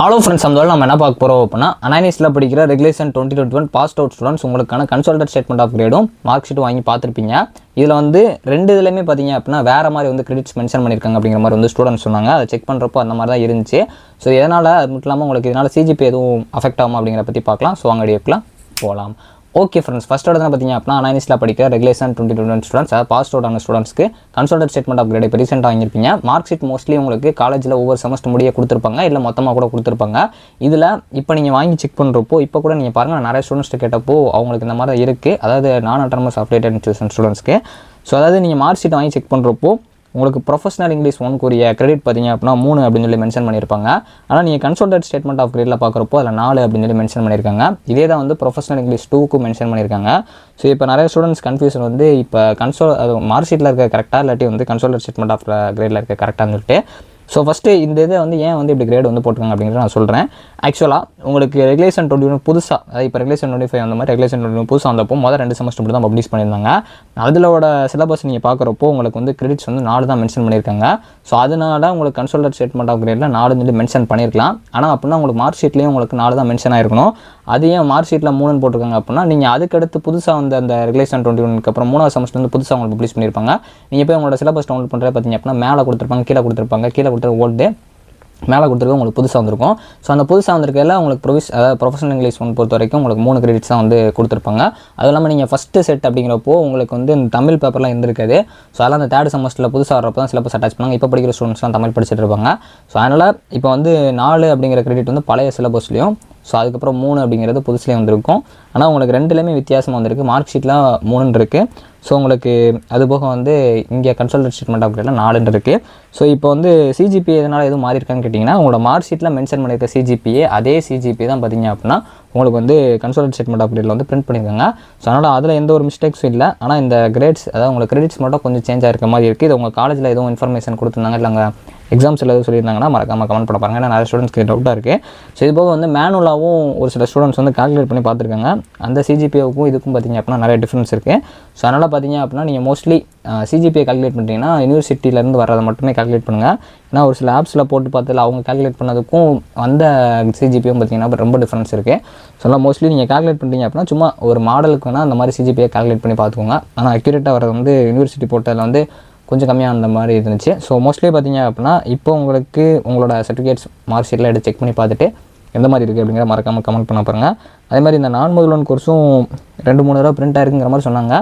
Hello friends, நம்ம என்ன பார்க்க போகிறோம் அப்படின்னா அனானிஸில் படிக்கிற ரெகுலேஷன் 2021 பாஸ்ட் அவுட் ஸ்டூடெண்ட்ஸ் உங்களுக்கான கன்சல்டட் ஸ்டேட்மெண்ட் ஆஃப் கிரேடும் மார்க் ஷீட்டும் வாங்கி பார்த்துருப்பீங்க. இதில் வந்து ரெண்டு இதுலையுமே பார்த்தீங்க அப்படின்னா வேறு மாதிரி வந்து கிரெடிட்ஸ் மென்ஷன் பண்ணியிருக்காங்க அப்படிங்கிற மாதிரி வந்து ஸ்டூடெண்ட்ஸ் சொன்னாங்க. அதை செக் பண்ணுறப்போ அந்த மாதிரி தான் இருந்துச்சு. ஸோ இதனால் அது மட்டும் இல்லாமல் உங்களுக்கு இதனால் சிஜிபி எதுவும் அஃபெக்ட் ஆகும் அப்படிங்கிற பற்றி பார்க்கலாம். ஸோ அங்கே எடுக்கலாம் போகலாம். ஓகே ஃப்ரெண்ட்ஸ், ஃபஸ்ட் எடுத்து பார்த்தீங்க அப்படின்னா அனானிஸில் படிக்கிற ரெகுலேஷன் 2021 ஸ்டூடெண்ட்ஸ், அதாவது பாஸ்ட் அவுட் ஆன ஸ்டூடெண்ட்ஸ்க்கு கன்சல்டட் ஸ்டேட்மெண்ட் ஆஃப் கிரேட் இப்போ ரீசெண்டாக வாங்கியிருப்பீங்க. மார்க் ஷீட் மோஸ்ட்லி உங்களுக்கு காலேஜில் ஒவ்வொரு செமஸ்டர் முடிய கொடுத்துருப்பாங்க, இல்லை மொத்தமாக கூட கொடுத்துருப்பாங்க. இதில் இப்போ நீங்கள் வாங்கி செக் பண்ணுறப்போ இப்போ கூட நீங்கள் பாருங்கள், நான் நிறைய ஸ்டூடெண்ட்ஸ்ட்டு கேட்டப்போ அவங்களுக்கு இந்த மாதிரி இருக்குது. அதாவது நான் அட்டானமஸ் அப்டேட்டட் இன்ஸ்டியூஷன் ஸ்டூடெண்ட்ஸ்க்கு. ஸோ அதாவது நீங்கள் மார்க் ஷீட் வாங்கி செக் பண்ணுறப்போ உங்களுக்கு ப்ரொஃபஷனல் இங்கிலீஷ் 1 கிரெடிட் பார்த்தீங்க அப்படின்னா 3 அப்படின்னு சொல்லி மென்ஷன் பண்ணியிருப்பாங்க. ஆனால் நீங்கள் கன்சல்டட் ஸ்டேட்மெண்ட் ஆஃப் கிரேடில் பார்க்குறப்போ அதில் 4 அப்படின்னு சொல்லி மென்ஷன் பண்ணியிருக்காங்க. இதே தான் வந்து ப்ரொஃபஷனல் இங்கிலீஷ் 2க்கு மென்ஷன் பண்ணியிருக்காங்க. ஸோ இப்போ நிறைய ஸ்டூடெண்ட்ஸ் கன்ஃபியூஷன் வந்து இப்போ அது மார்க் ஷீட்டில் இருக்க கரெக்டாக இல்லாட்டி வந்து கன்சல்டட் ஸ்டேட்மெண்ட் ஆஃப் கிரேடில் இருக்க கரெக்டாக சொல்லிட்டு. ஸோ ஃபஸ்ட்டு இந்த இதை வந்து ஏன் வந்து இப்படி கிரேட் வந்து போட்டுருக்காங்க அப்படிங்கிறத நான் சொல்கிறேன். ஆக்சுவலாக உங்களுக்கு ரெகுலேஷன் 21 புதுசாக, அதாவது இப்போ ரெகுலேஷன் 25 அந்த மாதிரி ரெகுலேஷன் 21 புதுசாக வந்தப்போ மொதல் 2 செமஸ்டர் மட்டும் தான் பப்ளிஷ் பண்ணியிருந்தாங்க. அதிலோட சிலபஸ் நீங்கள் பார்க்குறப்போ உங்களுக்கு வந்து கிரெடிட்ஸ் வந்து 4 தான் மென்ஷன் பண்ணியிருக்காங்க. ஸோ அதனால உங்களுக்கு கன்சல்டட் ஸ்டேட்மெண்ட் ஆஃப் கிரேடில் 4 சொல்லி மென்ஷன் பண்ணியிருக்கலாம். ஆனால் அப்படின்னா உங்களுக்கு மார்க் ஷீட்லேயும் உங்களுக்கு 4 தான் மென்ஷன் ஆயிருக்கணும். அது ஏன் மார்க் ஷீட்டில் 3 போட்டிருக்காங்க அப்படின்னா, நீங்கள் அதுக்கடுத்து புதுசாக வந்து அந்த ரெகுலேஷன் 21 அப்புறம் 3வது செமஸ்டர் வந்து புதுசாக உங்களுக்கு பப்ளிஷ் பண்ணியிருப்பாங்க. நீங்கள் போய் உங்களோட சிலபஸ் டவுன்லோட் பண்ணுறது பார்த்தீங்க அப்படின்னா மேலே கொடுத்துருப்பாங்க, கீழே கொடுத்துருக்க ஓல்டு, மேலே கொடுத்துருக்க உங்களுக்கு புதுசாக வந்திருக்கும். ஸோ அந்த புதுசாக வந்திருக்கையில் உங்களுக்கு அதாவது ப்ரொஃபஷனல் இங்கிலீஷ் 1 பொறுத்த வரைக்கும் உங்களுக்கு 3 கிரெடிட்ஸ் தான் வந்து கொடுத்துருப்பாங்க. அதுவும் இல்லாமல் நீங்கள் ஃபஸ்ட்டு செட் அப்படிங்கிறப்போ உங்களுக்கு வந்து இந்த தமிழ் பேப்பர்லாம் இருந்திருக்காது. ஸோ அதெல்லாம் அந்த 3rd செமஸ்டரில் புதுசாக வரப்போ தான் சிலபஸ் அட்டாச் பண்ணாங்க. இப்போ படிக்கிற ஸ்டூடெண்ட்ஸ்லாம் தமிழ் படிச்சுட்டு இருப்பாங்க. ஸோ அதனால் இப்போ வந்து 4 அப்படிங்கிற கிரெடிட் வந்து பழைய சிலபஸ்லையும், ஸோ அதுக்கப்புறம் 3 அப்படிங்கிறது புதுசுலேயே வந்திருக்கும். ஆனால் உங்களுக்கு ரெண்டுலேயுமே வித்தியாசமாக வந்திருக்கு. மார்க் ஷீட்டில் 3 இருக்குது. ஸோ உங்களுக்கு அது போக வந்து இங்கே கன்சல்டட் ஸ்டேட்மெண்ட் ஆஃப் கிரேடில் 4 இருக்குது. ஸோ இப்போ வந்து சிஜிபிஏ எதனால் எதுவும் மாறி இருக்கான்னு கேட்டிங்கன்னா, உங்களோட மார்க் ஷீட்டில் மென்ஷன் பண்ணியிருக்க சிஜிபிஏ அதே சிஜிபிஏ தான் பார்த்தீங்க அப்படின்னா உங்களுக்கு வந்து கன்சல்டட் ஸ்டேட்மெண்ட் ஆஃப் கிரேடில் வந்து பிரிண்ட் பண்ணியிருக்காங்க. ஸோ அதனால் அதில் எந்த ஒரு மிஸ்டேக்ஸும் இல்லை. ஆனால் இந்த கிரேட்ஸ், அதாவது உங்களுக்கு கிரெடிட்ஸ் மட்டும் கொஞ்சம் சேஞ்ச் ஆகிருக்க மாதிரி இருக்குது. இது உங்கள் காலேஜில் எதுவும் இன்ஃபர்மேஷன் கொடுத்துருந்தாங்க, இல்லை அங்கே எக்ஸாம்ஸில் எதுவும் சொல்லியிருந்தாங்கன்னா மறக்காமல் கமெண்ட் பண்ண பாருங்கள். ஏன்னா நிறைய ஸ்டூடெண்ட்ஸ்க்கு டவுட்டாக இருக்குது. ஸோ இது போக வந்து மேனுவலாகவும் ஒரு சில ஸ்டூடெண்ட்ஸ் வந்து கால்குலேட் பண்ணி பார்த்துருக்காங்க. அந்த சிஜிபிஏவுக்கும் இதுக்கும் பார்த்தீங்க அப்படின்னா நிறைய டிஃப்ரென்ஸ் இருக்குது. ஸோ அதனால் பார்த்தீங்க அப்படின்னா நீங்கள் மோஸ்ட்லி சிஜிபிஏ கால்குலேட் பண்ணிட்டீங்கன்னா யூனிவர்சிட்டியிலேருந்து வர்றதை மட்டுமே கால்குலேட் பண்ணுங்கள். ஏன்னா ஒரு சில ஆப்ஸில் போட்டு பார்த்ததில் அவங்க கால்குலேட் பண்ணதுக்கும் அந்த சிஜிபியும் பார்த்தீங்கன்னா ரொம்ப டிஃப்ரென்ஸ் இருக்குது. ஸோ மோஸ்ட்லி நீங்கள் கால்குலேட் பண்ணிட்டீங்க அப்படின்னா சும்மா ஒரு மாடலுக்கு வேணால் அந்த மாதிரி சிஜிபிஏ கால்குலேட் பண்ணி பார்த்துக்கோங்க. ஆனால் அக்யூரேட்டாக வர்றது வந்து யூனிவர்சிட்டி போட்டதில் வந்து கொஞ்சம் கம்மியாக அந்த மாதிரி இருந்துச்சு. ஸோ மோஸ்ட்லி பார்த்தீங்க அப்படின்னா இப்போ உங்களுக்கு உங்களோட சர்டிஃபிகேட்ஸ் மார்க் ஷீட்டில் எடுத்து செக் பண்ணி பார்த்துட்டு எந்த மாதிரி இருக்குது அப்படிங்கிற மறக்காமல் கமெண்ட் பண்ண பாருங்கள். அதே மாதிரி இந்த நான் முதல்வன் கோர்ஸும் 2-3 தடவை பிரிண்ட் ஆயிருக்குங்கிற மாதிரி சொன்னாங்க.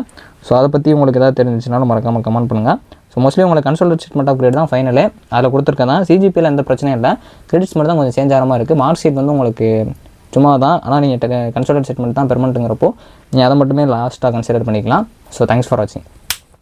ஸோ அதை பற்றி உங்களுக்கு எதாவது தெரிஞ்சிச்சுனாலும் மறக்காமல் கமெண்ட் பண்ணுங்கள். ஸோ மோஸ்ட்லி உங்களுக்கு கன்சல்டட் ஸ்டேட்மெண்ட் ஆஃப் கிரேட் தான் ஃபைனலே அதில் கொடுத்துருக்கேன். தான் சிஜிபியில் எந்த பிரச்சனையும் இல்லை, கிரெடிட்ஸ் மட்டும் தான் கொஞ்சம் சேஞ்ச் ஆகிற மாதிரி இருக்குது. மார்க் ஷீட் வந்து உங்களுக்கு சும்மா தான். ஆனால் நீங்கள் கன்சல்டட் ஸ்டேட்மெண்ட் தான் பெர்மனெண்ட்டுங்கிறப்போ நீங்கள் அதை மட்டுமே லாஸ்ட்டாக கன்சிடர் பண்ணிக்கலாம். ஸோ தேங்க்ஸ் ஃபார் வாட்சிங்.